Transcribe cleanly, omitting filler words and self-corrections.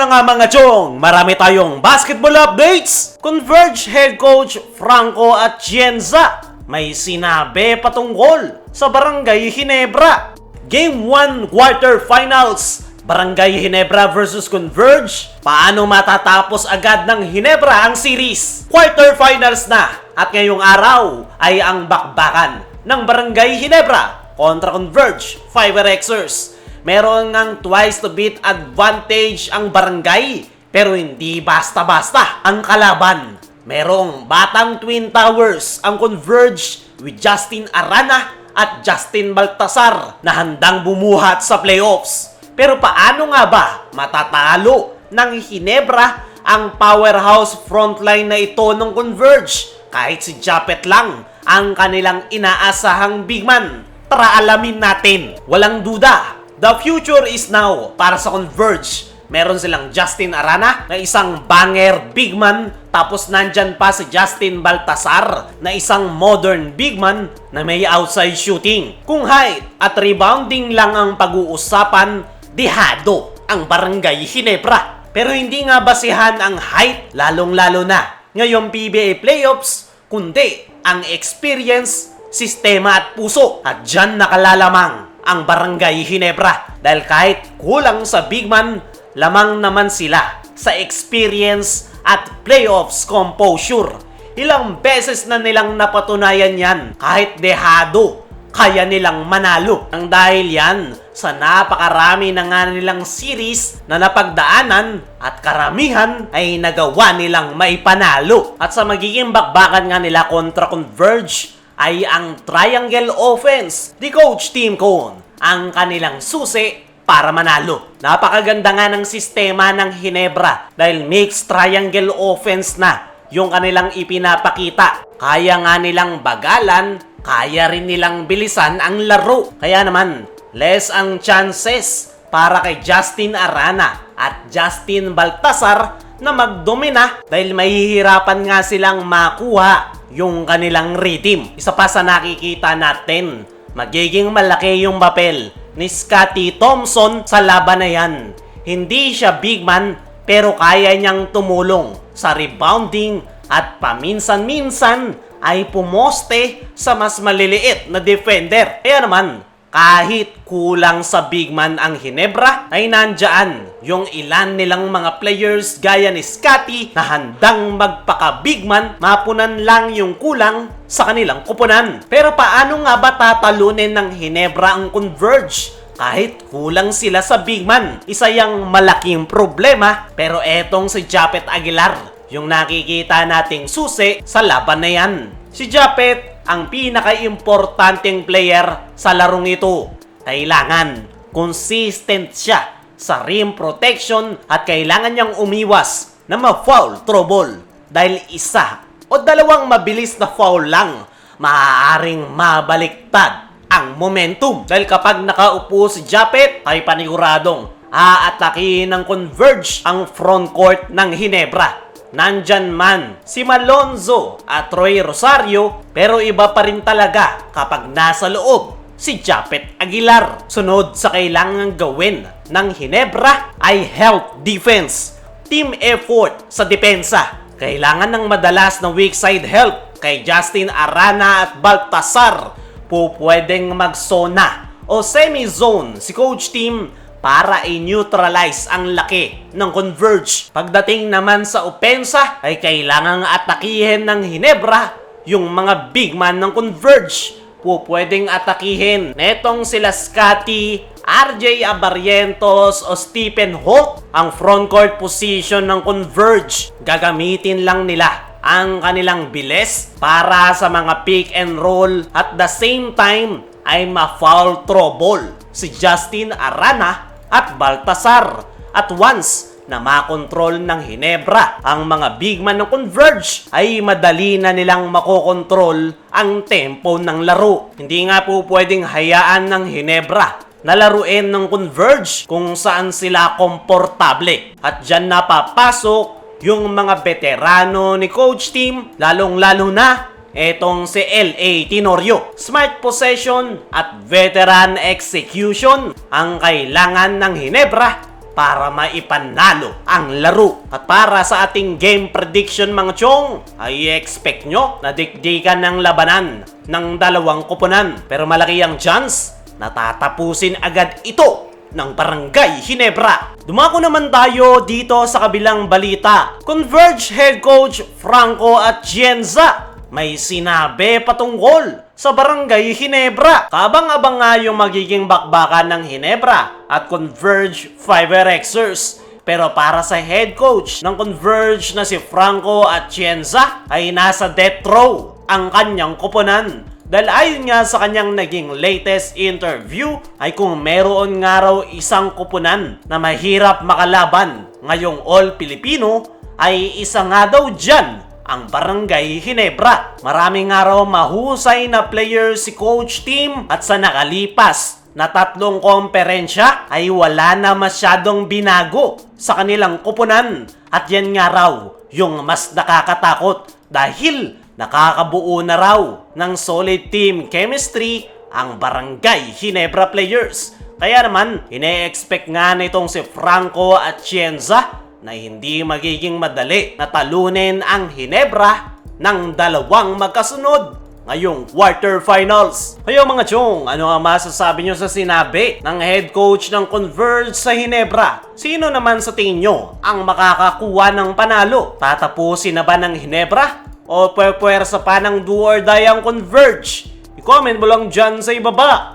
na nga mga chong, marami tayong basketball updates. Converge head coach Franco Atienza may sinabi patungkol sa Barangay Ginebra. Game 1 quarterfinals, Barangay Ginebra versus Converge. Paano matatapos agad ng Ginebra ang series? Quarterfinals na at ngayong araw ay ang bakbakan ng Barangay Ginebra kontra Converge Fiberxers. Meron ng twice to beat advantage ang Barangay, pero hindi basta-basta ang kalaban. Merong batang Twin Towers ang Converge with Justin Arana at Justin Baltasar na handang bumuhat sa playoffs. Pero paano nga ba matatalo ng Ginebra ang powerhouse frontline na ito ng Converge? Kahit si Japet lang ang kanilang inaasahang big man. Tara alamin natin. Walang duda, the future is now para sa Converge. Meron silang Justin Arana na isang banger big man, tapos nandyan pa si Justin Baltasar na isang modern big man na may outside shooting. Kung height at rebounding lang ang pag-uusapan, dihado ang Barangay Ginebra. Pero hindi nga basihan ang height, lalong-lalo na ngayong PBA playoffs, kundi ang experience, sistema at puso. At dyan nakalalamang ang Barangay Ginebra. Dahil kahit kulang sa big man, lamang naman sila sa experience at playoffs composure. Ilang beses na nilang napatunayan yan. Kahit dehado, kaya nilang manalo. Ang dahil yan sa napakarami na nga nilang series na napagdaanan at karamihan ay nagawa nilang maipanalo. At sa magiging bakbakan nga nila kontra Converge ay ang triangle offense. The coach Team Cone ang kanilang susi para manalo. Napakaganda nga ng sistema ng Ginebra dahil mixed triangle offense na yung kanilang ipinapakita. Kaya nga nilang bagalan, kaya rin nilang bilisan ang laro. Kaya naman, less ang chances para kay Justin Arana at Justin Baltasar na magdomina dahil mahihirapan nga silang makuha yung kanilang rhythm. Isa pa sa nakikita natin, magiging malaki yung papel ni Scottie Thompson sa laban na yan. Hindi siya big man, pero kaya niyang tumulong sa rebounding at paminsan-minsan ay pumoste sa mas maliliit na defender. Kaya naman, kahit kulang sa big man ang Ginebra, ay nandyan yung ilan nilang mga players gaya ni Scottie na handang magpaka-big man, mapunan lang yung kulang sa kanilang kupunan. Pero paano nga ba tatalunin ng Ginebra ang Converge kahit kulang sila sa big man? Isa yang malaking problema, pero etong si Japet Aguilar yung nakikita nating susi sa laban na yan. Si Japet ang pinaka-importanteng player sa larong ito. Kailangan consistent siya sa rim protection at kailangan niyang umiwas na ma-foul trouble dahil isa o dalawang mabilis na foul lang maaaring mabaliktad ang momentum. Dahil kapag nakaupo si Japet ay paniguradong aatakihin ng Converge ang front court ng Ginebra. Nandyan man si Malonzo at Troy Rosario, pero iba pa rin talaga kapag nasa loob si Japet Aguilar. Sunod sa kailangang gawin ng Ginebra ay health defense, team effort sa depensa. Kailangan ng madalas na weak side help kay Justin Arana at Baltasar. Pwedeng mag-zona o semi-zone si coach team para i-neutralize ang laki ng Converge. Pagdating naman sa opensa, ay kailangang atakihin ng Ginebra yung mga big man ng Converge. Pwedeng atakihin netong sila Scottie, RJ Abarrientos o Stephen Holt. Ang frontcourt position ng Converge, gagamitin lang nila ang kanilang bilis para sa mga pick and roll at the same time ay ma-foul trouble si Justin Arana at Baltasar. At once na makontrol ng Ginebra ang mga big man ng Converge, ay madali na nilang makokontrol ang tempo ng laro. Hindi nga po pwedeng hayaan ng Ginebra na laruin ng Converge kung saan sila komportable. At dyan napapasok yung mga veterano ni coach team, lalong-lalo na etong si L.A. Tenorio. Smart possession at veteran execution ang kailangan ng Ginebra para maipanalo ang laro. At para sa ating game prediction mga chong, ay expect nyo na dikdikan ng labanan ng dalawang koponan. Pero malaki ang chance na tatapusin agad ito ng Barangay Ginebra. Dumako naman tayo dito sa kabilang balita. Converge head coach Franco Atienza may sinabi patungkol sa Barangay Ginebra. Kabang-abang nga yung magiging bakbakan ng Ginebra at Converge 5Rxers. Pero para sa head coach ng Converge na si Franco Atienza ay nasa death row ang kanyang koponan. Dahil ayon nga sa kanyang naging latest interview ay kung meron nga raw isang koponan na mahirap makalaban ngayong All Filipino ay isa nga daw dyan ang Barangay Ginebra. Marami nga raw mahusay na player si coach team at sa nakalipas na 3 komperensya ay wala na masyadong binago sa kanilang koponan. At yan nga raw yung mas nakakatakot dahil nakakabuo na raw ng solid team chemistry ang Barangay Ginebra players. Kaya naman, ine-expect nga nitong si Franco Atienza na hindi magiging madali na talunin ang Ginebra ng dalawang magkasunod ngayong quarterfinals. Kayo mga chong, ano ang masasabi nyo sa sinabi ng head coach ng Converge sa Ginebra? Sino naman sa tingin nyo ang makakakuha ng panalo? Tatapusin na ba ng Ginebra? O pwersa pa ng do or die ang Converge? I-comment mo lang dyan sa ibaba.